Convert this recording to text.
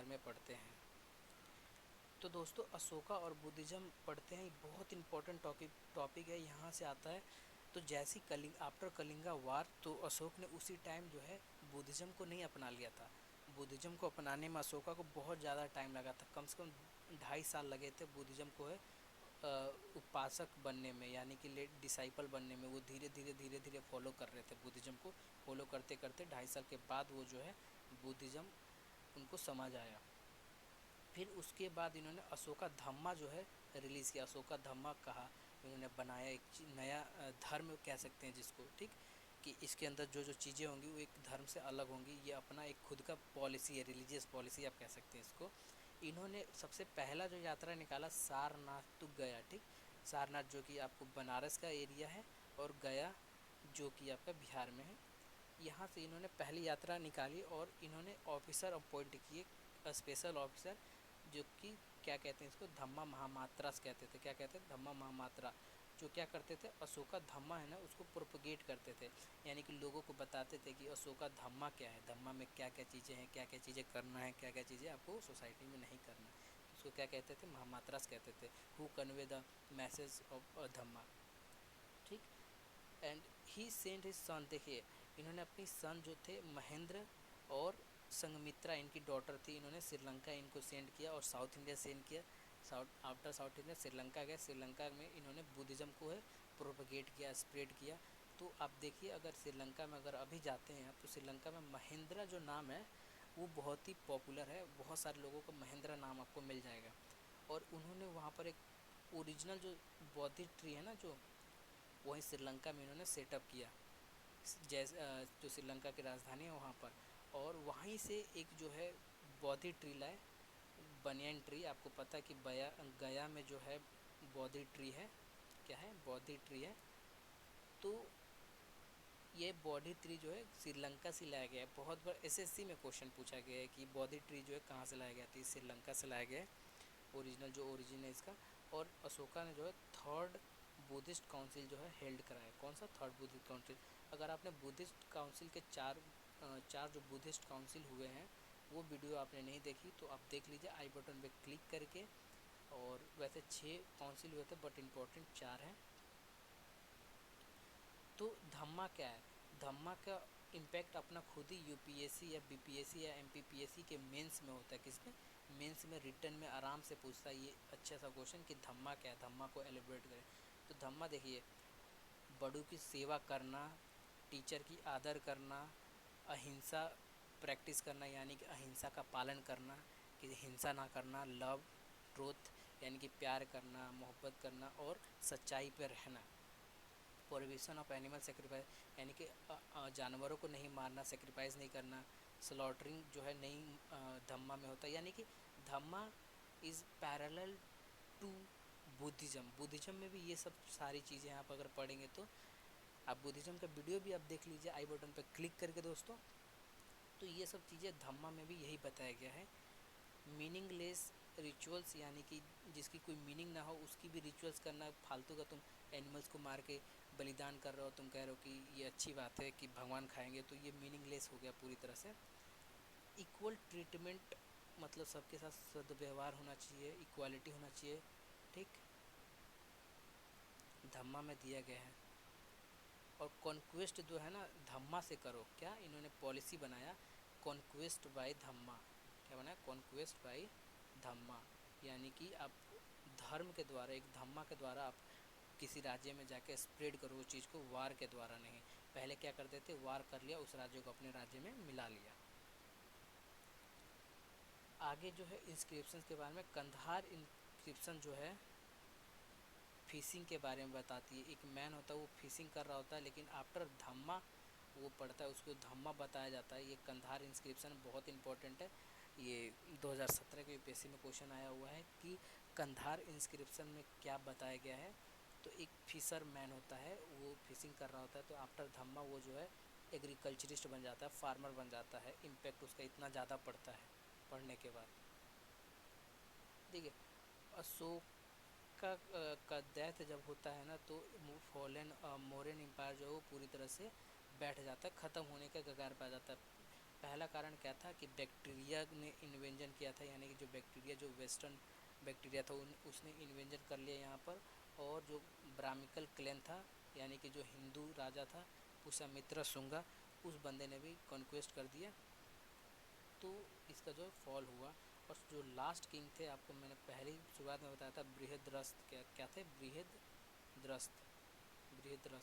बारे में पढ़ते हैं। तो दोस्तों अशोका और बुद्धिज़्म पढ़ते हैं, बहुत इंपॉर्टेंट टॉपिक है, यहाँ से आता है। तो जैसी आफ्टर कलिंगा वार, तो अशोक ने उसी टाइम जो है बुद्धिज़्म को नहीं अपना लिया था। बुद्धिज़्म को अपनाने में अशोका को बहुत ज़्यादा टाइम लगा था, कम से कम 2.5 साल लगे थे बुद्धिज़्म को है उपासक बनने में, यानी कि लेट डिसाइपल बनने में। वो धीरे धीरे फॉलो कर रहे थे बुद्धिज़्म को, फॉलो करते करते 2.5 साल के बाद वो जो है बुद्धिज़्म उनको समझ आया। फिर उसके बाद इन्होंने अशोका धम्मा जो है रिलीज़ किया। अशोका धम्मा कहा, इन्होंने बनाया एक नया धर्म कह सकते हैं जिसको, ठीक, कि इसके अंदर जो जो चीज़ें होंगी वो एक धर्म से अलग होंगी। ये अपना एक खुद का पॉलिसी है, रिलीजियस पॉलिसी आप कह सकते हैं इसको। इन्होंने सबसे पहला जो यात्रा निकाला सारनाथ टू गया, ठीक। सारनाथ जो कि आपको बनारस का एरिया है, और गया जो कि आपका बिहार में है। यहाँ से इन्होंने पहली यात्रा निकाली और इन्होंने ऑफिसर अपॉइंट किए, स्पेशल ऑफिसर, जो कि क्या कहते हैं इसको, धम्मा महामात्रा कहते थे। क्या कहते हैं? धम्मा महामात्रा। जो क्या करते थे, अशोका धम्मा है ना उसको प्रोपगेट करते थे, यानी कि लोगों को बताते थे कि अशोका धम्मा क्या है, धम्मा में क्या क्या चीज़ें हैं, क्या क्या चीज़ें करना है, क्या क्या चीज़ें आपको सोसाइटी में नहीं करना है। तो उसको क्या कहते थे, महामात्रास कहते थे। Who convey the message of dhamma, ठीक। And he sent his son, देखिए इन्होंने अपनी सन जो थे महेंद्र और संगमित्रा इनकी डॉटर थी, इन्होंने श्रीलंका इनको सेंड किया और साउथ इंडिया सेंड किया। साउथ इंडिया श्रीलंका गए, श्रीलंका में इन्होंने बुद्धिज़्म को है प्रोपगेट किया, स्प्रेड किया। तो आप देखिए अगर श्रीलंका में अगर अभी जाते हैं आप, तो श्रीलंका में महेंद्रा जो नाम है वो बहुत ही पॉपुलर है, बहुत सारे लोगों को महेंद्रा नाम आपको मिल जाएगा। और उन्होंने वहाँ पर एक ओरिजिनल जो बौद्धिस्ट ट्री है ना, जो वहीं श्रीलंका में इन्होंने सेटअप किया, जैसे जो श्रीलंका की राजधानी है वहाँ पर। और वहीं से एक जो है बौद्धि ट्री लाए, बनियन ट्री। आपको पता है कि गया में जो है बौद्धि ट्री है, क्या है, बौद्धि ट्री है। तो ये बौद्धि ट्री जो है श्रीलंका से लाया गया है। बहुत बार एसएससी में क्वेश्चन पूछा गया है कि बौद्धि ट्री जो है कहाँ से लाया गया, तो श्रीलंका से लाया गया है, ओरिजिनल जो ओरिजिन है इसका। और अशोका ने जो है थर्ड बुद्धिस्ट काउंसिल जो है हेल्ड कराया। कौन सा? Third Buddhist council. अगर आपने बुद्धिस्ट काउंसिल के चार जो बुद्धिस्ट काउंसिल हुए हैं वो वीडियो आपने नहीं देखी तो आप देख लीजिए आई बटन पे क्लिक करके। और वैसे 6 काउंसिल हुए थे बट इम्पोर्टेंट 4 हैं। तो धम्मा क्या है? धम्मा का इम्पैक्ट अपना खुद ही यूपीएससी या बीपीएससी या एमपीपीएससी के मेंस में होता है। किसमें? मेंस में, रिटर्न में आराम से पूछता है ये अच्छा सा क्वेश्चन कि धम्मा क्या है, धम्मा को एलिब्रेट करें। तो धम्मा देखिए, बड़ों की सेवा करना, टीचर की आदर करना, अहिंसा प्रैक्टिस करना, यानी कि अहिंसा का पालन करना, कि हिंसा ना करना, लव ट्रूथ यानी कि प्यार करना, मोहब्बत करना, और सच्चाई पे रहना। प्रोहिबिशन ऑफ एनिमल सेक्रीफाइस, यानी कि जानवरों को नहीं मारना, सेक्रीफाइस नहीं करना, स्लॉटरिंग जो है नहीं धम्मा में होता है। यानी कि dhamma is parallel to Buddhism. Buddhism में भी ये सब सारी चीज़ें आप अगर पढ़ेंगे तो आप बुद्धिज़्म का वीडियो भी आप देख लीजिए आई बटन पर क्लिक करके दोस्तों। तो ये सब चीज़ें धम्मा में भी यही बताया गया है। मीनिंगलेस रिचुअल्स, यानी कि जिसकी कोई मीनिंग ना हो उसकी भी रिचुअल्स करना, फालतू का तुम एनिमल्स को मार के बलिदान कर रहे हो, तुम कह रहे हो कि ये अच्छी बात है कि भगवान खाएंगे, तो ये मीनिंगलेस हो गया पूरी तरह से। इक्वल ट्रीटमेंट, मतलब सबके साथ सद्व्यवहार होना चाहिए, इक्वालिटी होना चाहिए, ठीक, धम्मा में दिया गया है। और कॉन्क्वेस्ट जो है ना धम्मा से करो, क्या इन्होंने पॉलिसी बनाया, कॉन्क्वेस्ट बाय धम्मा। क्या बनाया? कॉन्क्वेस्ट बाय धम्मा, यानी कि आप धर्म के द्वारा, एक धम्मा के द्वारा आप किसी राज्य में जाके स्प्रेड करो वो चीज़ को, वार के द्वारा नहीं। पहले क्या करते थे, वार कर लिया, उस राज्य को अपने राज्य में मिला लिया। आगे जो है इंस्क्रिप्शन के बारे में, कंधार इंस्क्रिप्शन जो है फिशिंग के बारे में बताती है। एक मैन होता है वो फिशिंग कर रहा होता है, लेकिन आफ्टर धम्मा वो पढ़ता है, उसको धम्मा बताया जाता है। ये कंधार इंस्क्रिप्शन बहुत इंपॉर्टेंट है। ये 2017 के यूपीएससी में क्वेश्चन आया हुआ है कि कंधार इंस्क्रिप्शन में क्या बताया गया है। तो एक फिशर मैन होता है, वो फिशिंग कर रहा होता है, तो आफ्टर धम्मा वो जो है एग्रीकल्चरिस्ट बन जाता है, फार्मर बन जाता है। इम्पैक्ट उसका इतना ज़्यादा पड़ता है पढ़ने के बाद। देखिए अशोक का डेथ जब होता है ना तो फॉलन मोरन एम्पायर जो है वो पूरी तरह से बैठ जाता है, ख़त्म होने के कगार पे आ जाता है। पहला कारण क्या था कि बैक्टीरिया ने इन्वेंजन किया था, यानी कि जो बैक्टीरिया, जो वेस्टर्न बैक्टीरिया था उसने इन्वेंजन कर लिया यहाँ पर। और जो ब्राह्मिकल क्लैन था, यानी कि जो हिंदू राजा था पुष्यमित्र शुंगा, उस बंदे ने भी कॉन्क्वेस्ट कर दिया। तो इसका जो फॉल हुआ। और जो लास्ट किंग थे, आपको मैंने पहले ही शुरुआत में बताया था, बृहद्रथ। क्या क्या थे? बृहद्रथ। बृहद्रथ